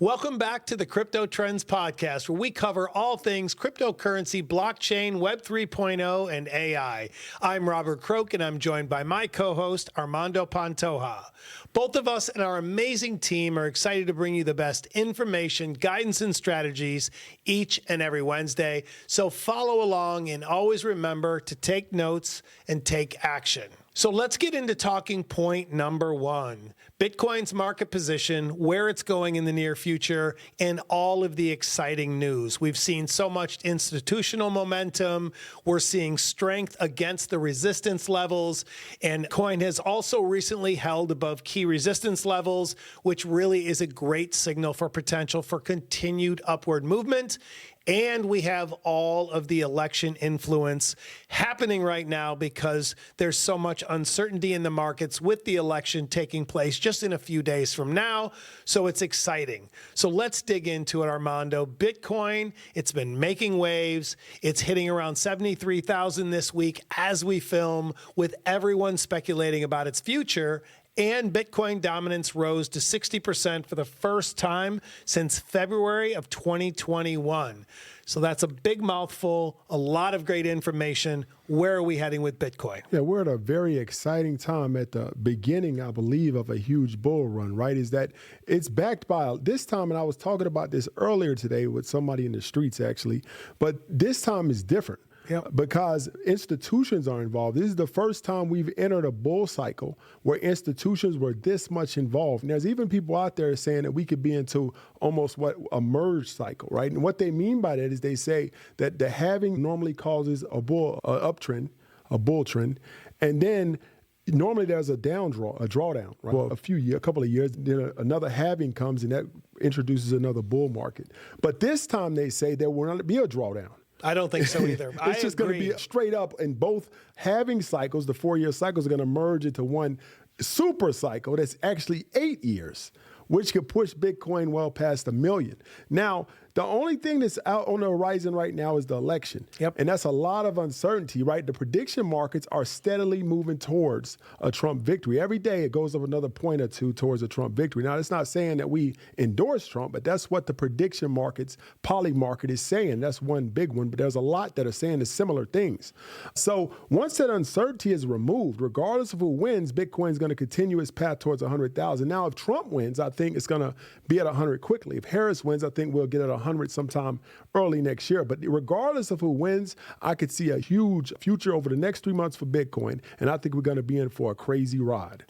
Welcome back to the Crypto Trends Podcast, where we cover all things cryptocurrency, blockchain, Web 3.0, and AI. I'm Robert Croak, and I'm joined by my co-host, Armando Pantoja. Both of us and our amazing team are excited to bring you the best information, guidance, and strategies each and every Wednesday. So follow along and always remember to take notes and take action. So let's get into talking point number one, Bitcoin's market position, where it's going in the near future, and all of the exciting news. We've seen so much institutional momentum. We're seeing strength against the resistance levels, and coin has also recently held above key resistance levels, which really is a great signal for potential for continued upward movement. And we have all of the election influence happening right now because there's so much uncertainty in the markets with the election taking place just in a few days from now. So it's exciting. So let's dig into it, Armando. Bitcoin, it's been making waves. It's hitting around 73,000 this week as we film, with everyone speculating about its future. And Bitcoin dominance rose to 60% for the first time since February of 2021. So that's a big mouthful, a lot of great information. Where are we heading with Bitcoin? Yeah, we're at a very exciting time at the beginning, I believe, of a huge bull run, right? Is that it's backed by this time, and I was talking about this earlier today with somebody in the streets, actually, but this time is different. Yep. Because institutions are involved. This is the first time we've entered a bull cycle where institutions were this much involved. And there's even people out there saying that we could be into almost what a merge cycle, right? And what they mean by that is they say that the halving normally causes a uptrend, a bull trend, and then normally there's a drawdown, right? Well, a couple of years, then another halving comes and that introduces another bull market. But this time they say there will not be a drawdown. I don't think so either. It's just going to be straight up, and both halving cycles, the 4-year cycles, are going to merge into one super cycle that's actually 8 years, which could push Bitcoin well past 1 million. Now, the only thing that's out on the horizon right now is the election. Yep. And that's a lot of uncertainty, right? The prediction markets are steadily moving towards a Trump victory. Every day it goes up another point or two towards a Trump victory. Now, it's not saying that we endorse Trump, but that's what the prediction markets, poly market, is saying. That's one big one, but there's a lot that are saying the similar things. So once that uncertainty is removed, regardless of who wins, Bitcoin is going to continue its path towards 100,000. Now, if Trump wins, I think it's going to be at 100 quickly. If Harris wins, I think we'll get at 100 sometime early next year. But regardless of who wins, I could see a huge future over the next 3 months for Bitcoin. And I think we're going to be in for a crazy ride.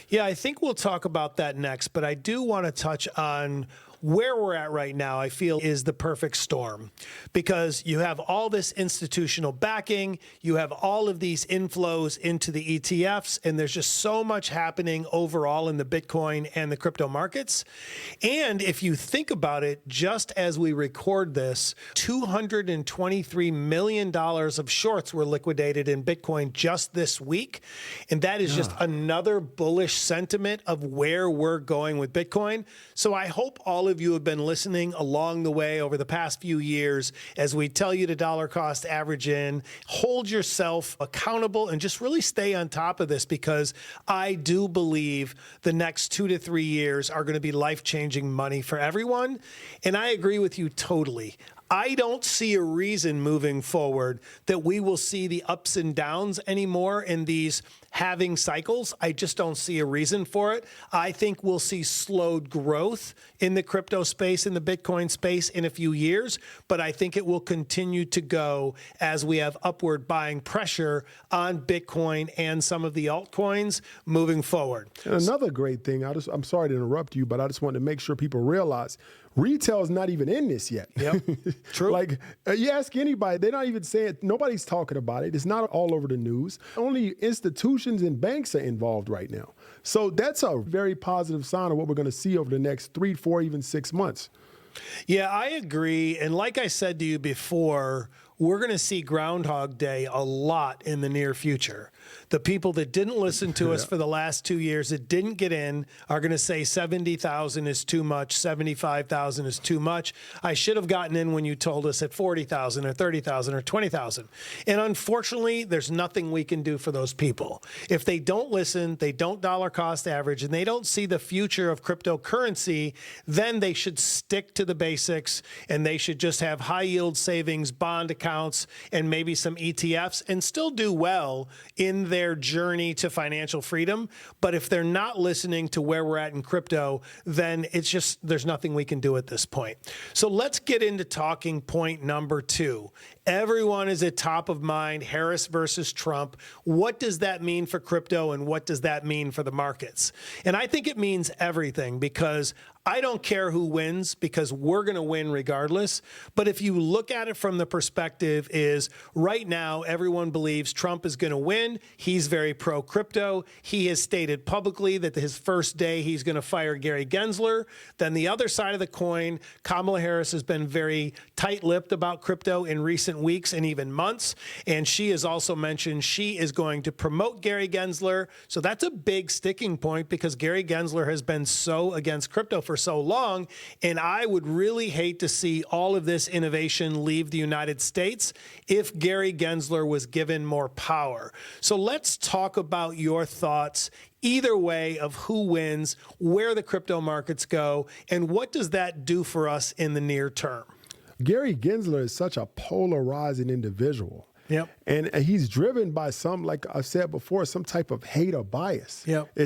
Yeah, I think we'll talk about that next. But I do want to touch on where we're at right now, I feel, is the perfect storm, because you have all this institutional backing, you have all of these inflows into the ETFs, and there's just so much happening overall in the Bitcoin and the crypto markets. And if you think about it, just as we record this, $223 million of shorts were liquidated in Bitcoin just this week. And that is just another bullish sentiment of where we're going with Bitcoin. So I hope all of you have been listening along the way over the past few years as we tell you to dollar cost average in, hold yourself accountable, and just really stay on top of this, because I do believe the next 2 to 3 years are going to be life-changing money for everyone. And I agree with you totally. I don't see a reason moving forward that we will see the ups and downs anymore in these halving cycles. I just don't see a reason for it. I think we'll see slowed growth in the crypto space, in the Bitcoin space in a few years, but I think it will continue to go as we have upward buying pressure on Bitcoin and some of the altcoins moving forward. And another great thing, I'm sorry to interrupt you, but I just want to make sure people realize retail is not even in this yet. Yep, true. Like, you ask anybody, they're not even saying, nobody's talking about it. It's not all over the news. Only institutions and banks are involved right now. So that's a very positive sign of what we're going to see over the next 3, 4, even 6 months. Yeah, I agree. And like I said to you before, we're going to see Groundhog Day a lot in the near future. The people that didn't listen to us for the last 2 years, that didn't get in, are going to say 70,000 is too much, 75,000 is too much. I should have gotten in when you told us at 40,000 or 30,000 or 20,000. And unfortunately, there's nothing we can do for those people. If they don't listen, they don't dollar cost average, and they don't see the future of cryptocurrency, then they should stick to the basics, and they should just have high yield savings, bond accounts, and maybe some ETFs, and still do well in their journey to financial freedom. But if they're not listening to where we're at in crypto, then it's just, there's nothing we can do at this point. So let's get into talking point number 2. Everyone is at top of mind, Harris versus Trump. What does that mean for crypto, and what does that mean for the markets? And I think it means everything, because I don't care who wins, because we're going to win regardless. But if you look at it from the perspective is right now, everyone believes Trump is going to win. He's very pro-crypto. He has stated publicly that his first day he's going to fire Gary Gensler. Then the other side of the coin, Kamala Harris has been very tight-lipped about crypto in recent weeks and even months. And she has also mentioned she is going to promote Gary Gensler. So that's a big sticking point, because Gary Gensler has been so against crypto for so long. And I would really hate to see all of this innovation leave the United States if Gary Gensler was given more power. So let's talk about your thoughts either way of who wins, where the crypto markets go, and what does that do for us in the near term? Gary Gensler is such a polarizing individual. Yep. And he's driven by some, like I said before, some type of hate or bias. Yep.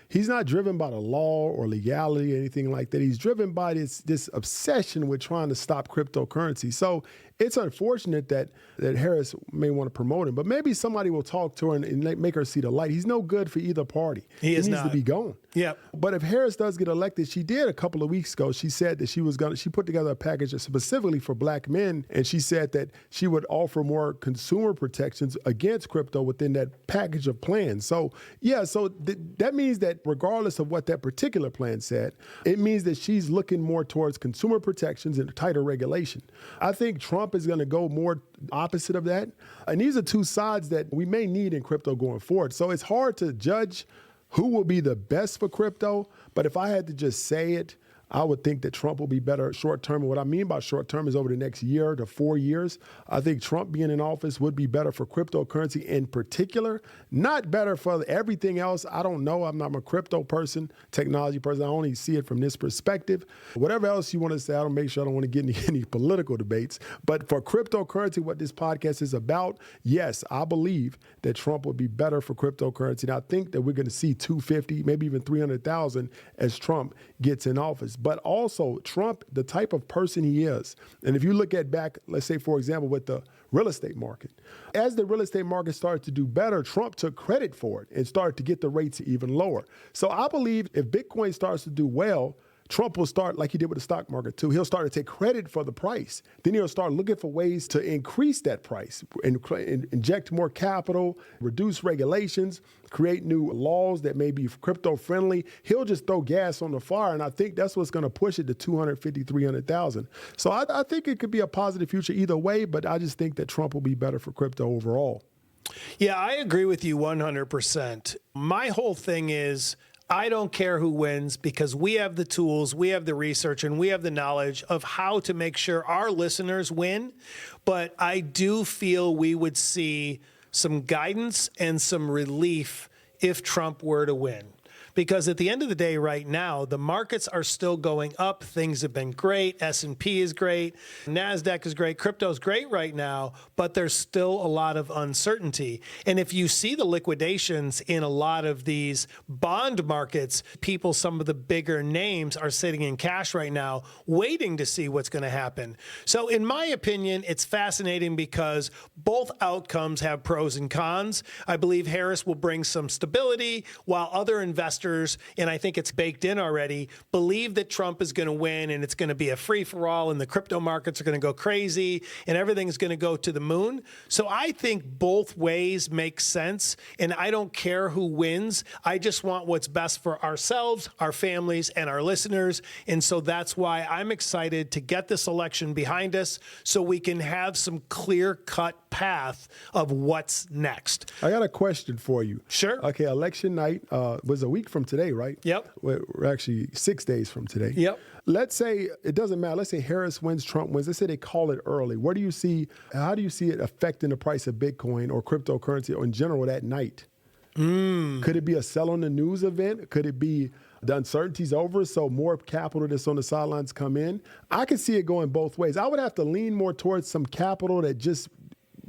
He's not driven by the law or legality or anything like that. He's driven by this obsession with trying to stop cryptocurrency. So it's unfortunate that Harris may want to promote him, but maybe somebody will talk to her and make her see the light. He's no good for either party. He needs to be gone. Yeah. But if Harris does get elected, she did a couple of weeks ago, she said that she put together a package specifically for black men, and she said that she would offer more consumer protections against crypto within that package of plans. So, yeah, that means that regardless of what that particular plan said, it means that she's looking more towards consumer protections and tighter regulation. I think Trump is going to go more opposite of that. And these are two sides that we may need in crypto going forward. So it's hard to judge who will be the best for crypto. But if I had to just say it, I would think that Trump will be better short term. And what I mean by short term is over the next year to 4 years. I think Trump being in office would be better for cryptocurrency in particular, not better for everything else. I don't know. I'm not a crypto person, technology person. I only see it from this perspective. Whatever else you want to say, I don't want to get into any political debates. But for cryptocurrency, what this podcast is about, yes, I believe that Trump would be better for cryptocurrency. And I think that we're going to see 250, maybe even 300,000 as Trump gets in office. But also Trump, the type of person he is, and if you look at back, let's say, for example, with the real estate market, as the real estate market started to do better, Trump took credit for it and started to get the rates even lower. So I believe if Bitcoin starts to do well, Trump will start, like he did with the stock market too, he'll start to take credit for the price. Then he'll start looking for ways to increase that price and inject more capital, reduce regulations, create new laws that may be crypto friendly. He'll just throw gas on the fire. And I think that's what's going to push it to 250, 300,000. So I think it could be a positive future either way, but I just think that Trump will be better for crypto overall. Yeah, I agree with you 100%. My whole thing is, I don't care who wins, because we have the tools, we have the research, and we have the knowledge of how to make sure our listeners win. But I do feel we would see some guidance and some relief if Trump were to win. Because at the end of the day right now, the markets are still going up. Things have been great. S&P is great. NASDAQ is great. Crypto is great right now, but there's still a lot of uncertainty. And if you see the liquidations in a lot of these bond markets, some of the bigger names are sitting in cash right now, waiting to see what's going to happen. So in my opinion, it's fascinating because both outcomes have pros and cons. I believe Harris will bring some stability, while other investors investors, and I think it's baked in already, believe that Trump is going to win and it's going to be a free-for-all and the crypto markets are going to go crazy and everything's going to go to the moon. So I think both ways make sense, and I don't care who wins. I just want what's best for ourselves, our families, and our listeners. And so that's why I'm excited to get this election behind us so we can have some clear-cut path of what's next. I got a question for you. Sure. Okay, election night was a week from today, right? Yep. We're actually 6 days from today. Yep. Let's say it doesn't matter. Let's say Harris wins, Trump wins. Let's say they call it early. How do you see it affecting the price of Bitcoin or cryptocurrency or in general that night? Could it be a sell on the news event? Could it be the uncertainty's over, so more capital that's on the sidelines come in? I can see it going both ways. I would have to lean more towards some capital that just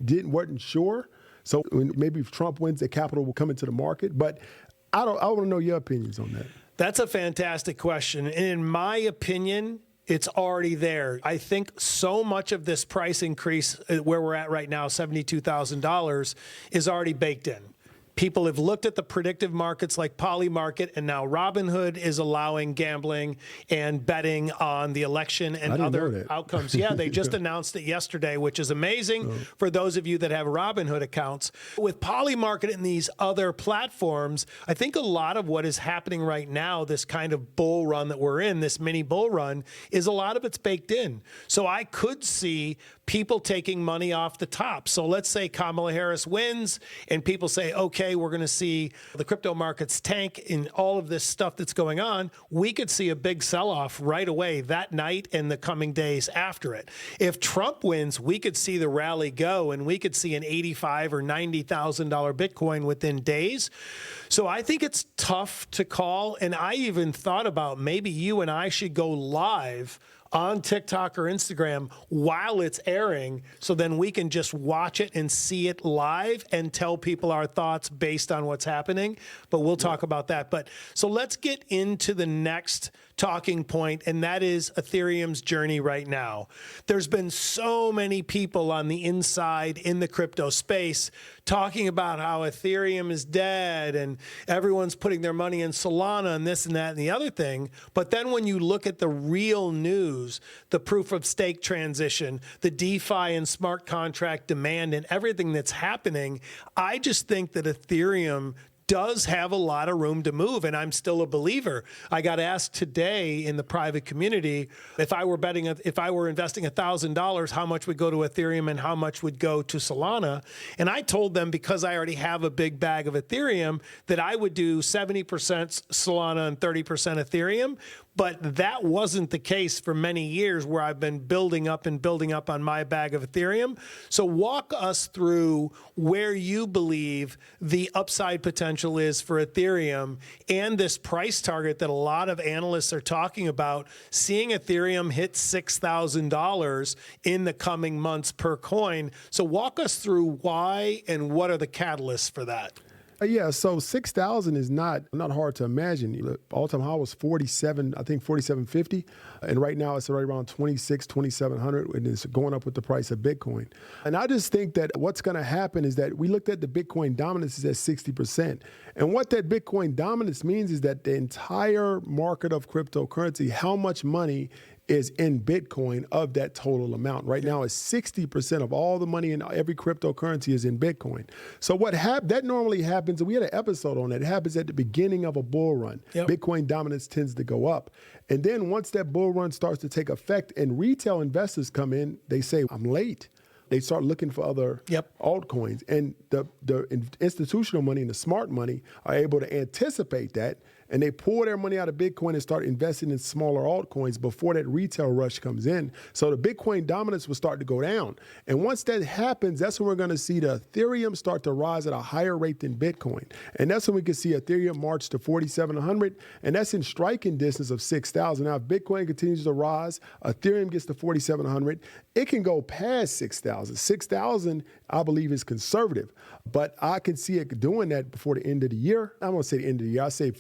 wasn't sure. So maybe if Trump wins, the capital will come into the market. But I want to know your opinions on that. That's a fantastic question. And in my opinion, it's already there. I think so much of this price increase where we're at right now, $72,000, is already baked in. People have looked at the predictive markets like Polymarket, and now Robinhood is allowing gambling and betting on the election and other outcomes. Yeah, they just announced it yesterday, which is amazing for those of you that have Robinhood accounts. With Polymarket and these other platforms, I think a lot of what is happening right now, this kind of bull run that we're in, this mini bull run, is a lot of it's baked in. So I could see people taking money off the top. So let's say Kamala Harris wins and people say, okay, we're going to see the crypto markets tank in all of this stuff that's going on. We could see a big sell-off right away that night and the coming days after it. If Trump wins, we could see the rally go and we could see an $85,000 or $90,000 Bitcoin within days. So I think it's tough to call. And I even thought about maybe you and I should go live on TikTok or Instagram while it's airing, so then we can just watch it and see it live and tell people our thoughts based on what's happening. But we'll talk about that. But so let's get into the next talking point, and that is Ethereum's journey right now. There's been so many people on the inside in the crypto space talking about how Ethereum is dead and everyone's putting their money in Solana and this and that and the other thing. But then when you look at the real news, the proof of stake transition, the DeFi and smart contract demand and everything that's happening, I just think that Ethereum does have a lot of room to move, and I'm still a believer. I got asked today in the private community if I were investing $1,000, how much would go to Ethereum and how much would go to Solana. And I told them, because I already have a big bag of Ethereum, that I would do 70% Solana and 30% Ethereum. But that wasn't the case for many years, where I've been building up on my bag of Ethereum. So walk us through where you believe the upside potential is for Ethereum and this price target that a lot of analysts are talking about, seeing Ethereum hit $6,000 in the coming months per coin. So walk us through why and what are the catalysts for that. Yeah, so 6,000 is not hard to imagine. The all-time high was 47, I think 4750, and right now it's right around 2700, and it's going up with the price of Bitcoin. And I just think that what's going to happen is that we looked at the Bitcoin dominance is at 60%, and what that Bitcoin dominance means is that the entire market of cryptocurrency, how much money is in Bitcoin of that total amount. Right now, it's 60% of all the money in every cryptocurrency is in Bitcoin. So that normally happens, and we had an episode on that. It happens at the beginning of a bull run. Yep. Bitcoin dominance tends to go up. And then once that bull run starts to take effect and retail investors come in, they say, I'm late. They start looking for other altcoins. And the institutional money and the smart money are able to anticipate that, and they pull their money out of Bitcoin and start investing in smaller altcoins before that retail rush comes in. So the Bitcoin dominance will start to go down. And once that happens, that's when we're going to see the Ethereum start to rise at a higher rate than Bitcoin. And that's when we can see Ethereum march to 4,700, and that's in striking distance of 6,000. Now, if Bitcoin continues to rise, Ethereum gets to 4,700, it can go past 6,000. 6,000, I believe, is conservative. But I can see it doing that before the end of the year. I won't say the end of the year. I say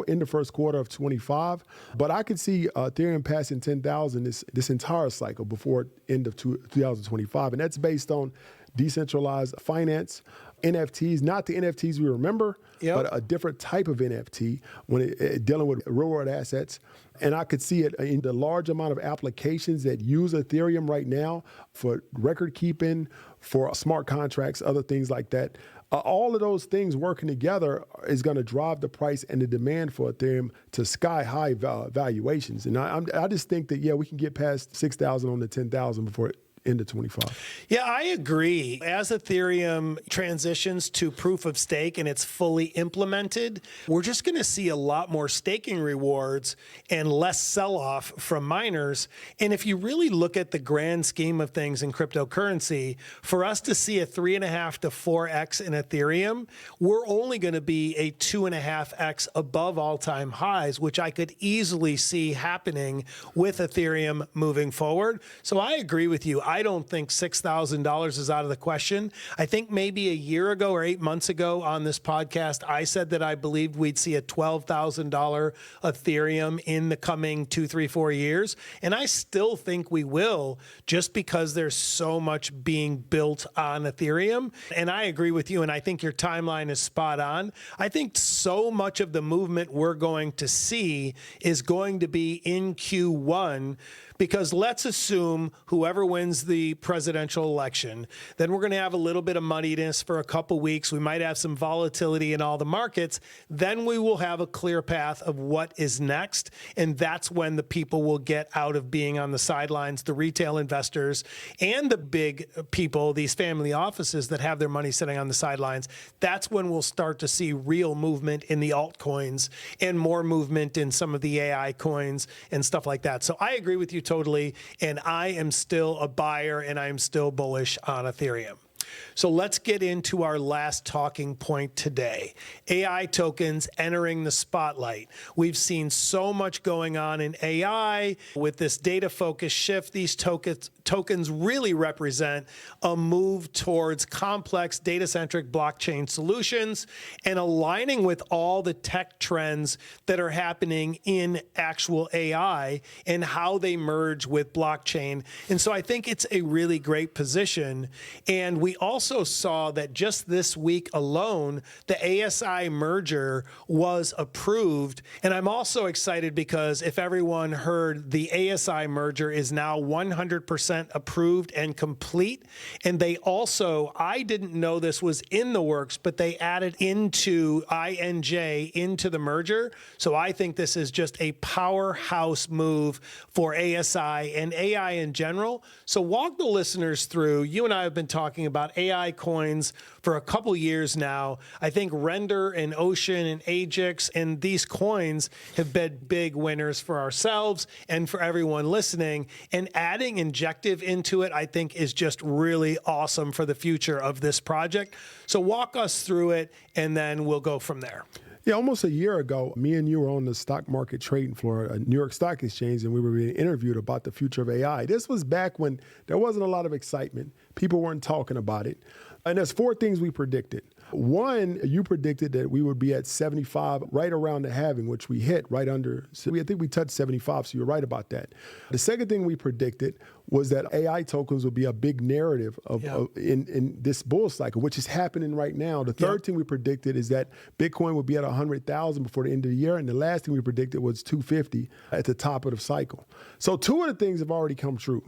in the first quarter of 25. But I could see Ethereum passing 10,000 this entire cycle before end of 2025. And that's based on decentralized finance, NFTs, not the NFTs we remember, but a different type of NFT when dealing with real-world assets. And I could see it in the large amount of applications that use Ethereum right now for record keeping, for smart contracts, other things like that. All of those things working together is going to drive the price and the demand for Ethereum to sky-high valuations. And I just think that, we can get past 6,000 on the 10,000 before into 25. Yeah, I agree. As Ethereum transitions to proof of stake and it's fully implemented, we're just going to see a lot more staking rewards and less sell-off from miners. And if you really look at the grand scheme of things in cryptocurrency, for us to see a 3.5 to 4x in Ethereum, we're only going to be a 2.5x above all-time highs, which I could easily see happening with Ethereum moving forward. So I agree with you. I don't think $6,000 is out of the question. I think maybe a year ago or 8 months ago on this podcast, I said that I believed we'd see a $12,000 Ethereum in the coming 2, 3, 4 years. And I still think we will, just because there's so much being built on Ethereum. And I agree with you. And I think your timeline is spot on. I think so much of the movement we're going to see is going to be in Q1, because let's assume whoever wins the presidential election, then we're going to have a little bit of muddiness for a couple weeks. We might have some volatility in all the markets. Then we will have a clear path of what is next. And that's when the people will get out of being on the sidelines, the retail investors and the big people, these family offices that have their money sitting on the sidelines. That's when we'll start to see real movement in the altcoins and more movement in some of the AI coins and stuff like that. So I agree with you totally, and I am still a buyer and I am still bullish on Ethereum. So let's get into our last talking point today. AI tokens entering the spotlight. We've seen so much going on in AI with this data focus shift. These tokens really represent a move towards complex data-centric blockchain solutions and aligning with all the tech trends that are happening in actual AI and how they merge with blockchain. And so I think it's a really great position. And we also saw that just this week alone, the ASI merger was approved. And I'm also excited because if everyone heard, the ASI merger is now 100% approved and complete. And they also, I didn't know this was in the works, but they added into INJ into the merger. So I think this is just a powerhouse move for ASI and AI in general. So walk the listeners through. You and I have been talking about AI coins for a couple years now. I think Render and Ocean and Ajax and these coins have been big winners for ourselves and for everyone listening. And adding Injective into it, I think, is just really awesome for the future of this project. So walk us through it, and then we'll go from there. Yeah, almost a year ago, me and you were on the stock market trading floor at New York Stock Exchange, and we were being interviewed about the future of AI. This was back when there wasn't a lot of excitement. People weren't talking about it. And there's 4 things we predicted. One, you predicted that we would be at 75, right around the halving, which we hit right under. So I think we touched 75, so you're right about that. The second thing we predicted was that AI tokens would be a big narrative in this bull cycle, which is happening right now. The third thing we predicted is that Bitcoin would be at 100,000 before the end of the year. And the last thing we predicted was 250 at the top of the cycle. So 2 of the things have already come true.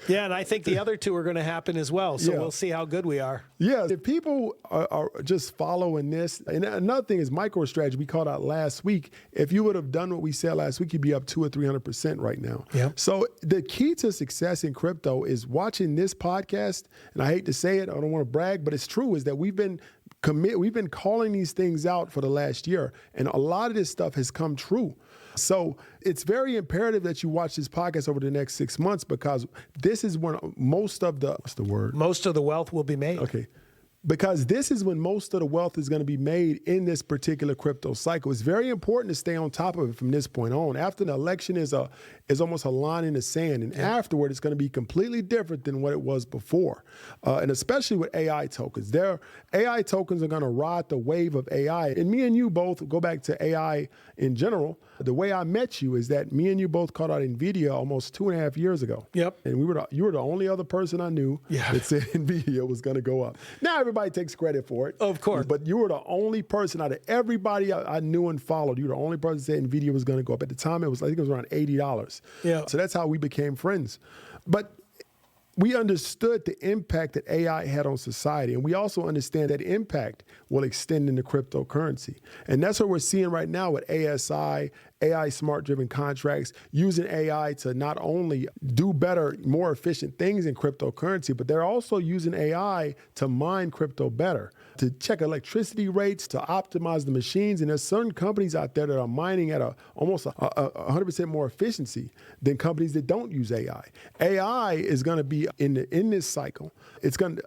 Yeah, and I think the other 2 are going to happen as well. So we'll see how good we are. Yeah, if people are just following this, and another thing is MicroStrategy. We called out last week. If you would have done what we said last week, you'd be up 200 or 300% right now. Yeah. So the key to success in crypto is watching this podcast. And I hate to say it, I don't want to brag, but it's true. Is that we've been calling these things out for the last year, and a lot of this stuff has come true. So it's very imperative that you watch this podcast over the next 6 months, because this is when most of the, what's the word? Most of the wealth will be made. Okay. Because this is when most of the wealth is going to be made in this particular crypto cycle. It's very important to stay on top of it from this point on. After the election is almost a line in the sand, and afterward it's going to be completely different than what it was before. And especially with AI tokens. AI tokens are going to ride the wave of AI. And me and you both, go back to AI in general, the way I met you is that me and you both caught out NVIDIA almost 2.5 years ago. Yep. And you were the only other person I knew that said NVIDIA was going to go up. Now everybody everybody takes credit for it. Of course. But you were the only person out of everybody I knew and followed. You were the only person that said NVIDIA was going to go up. At the time, I think it was around $80. Yeah. So that's how we became friends. But we understood the impact that AI had on society, and we also understand that impact will extend into cryptocurrency. And that's what we're seeing right now with ASI, AI smart-driven contracts, using AI to not only do better, more efficient things in cryptocurrency, but they're also using AI to mine crypto better, to check electricity rates, to optimize the machines. And there's certain companies out there that are mining at almost 100% more efficiency than companies that don't use AI. AI is going to be in this cycle.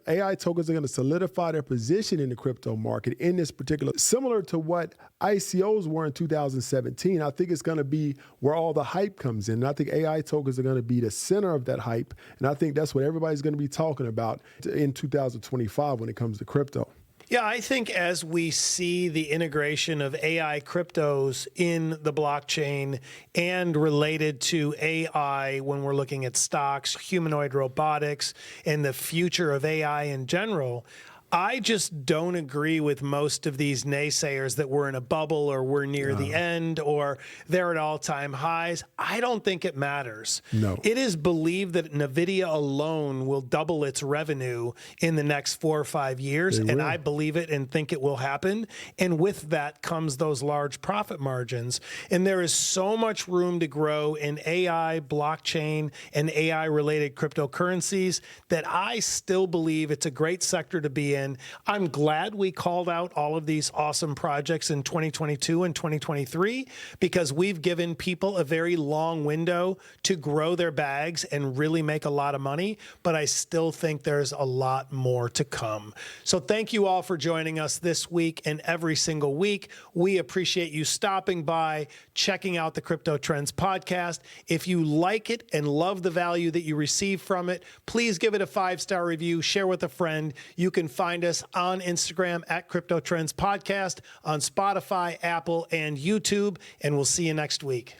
AI tokens are going to solidify their position in the crypto market in this particular, similar to what ICOs were in 2017. I think it's going to be where all the hype comes in. And I think AI tokens are going to be the center of that hype. And I think that's what everybody's going to be talking about in 2025 when it comes to crypto. Yeah, I think as we see the integration of AI cryptos in the blockchain and related to AI when we're looking at stocks, humanoid robotics, and the future of AI in general, I just don't agree with most of these naysayers that we're in a bubble or we're near the end or they're at all-time highs. I don't think it matters. No. It is believed that NVIDIA alone will double its revenue in the next 4 or 5 years, and I believe it and think it will happen. And with that comes those large profit margins. And there is so much room to grow in AI, blockchain, and AI-related cryptocurrencies that I still believe it's a great sector to be in. I'm glad we called out all of these awesome projects in 2022 and 2023 because we've given people a very long window to grow their bags and really make a lot of money, but I still think there's a lot more to come. So thank you all for joining us this week and every single week. We appreciate you stopping by, checking out the Crypto Trends podcast. If you like it and love the value that you receive from it, please give it a 5-star review, share with a friend. You can find us on Instagram at Crypto Trends Podcast, on Spotify, Apple, and YouTube, and we'll see you next week.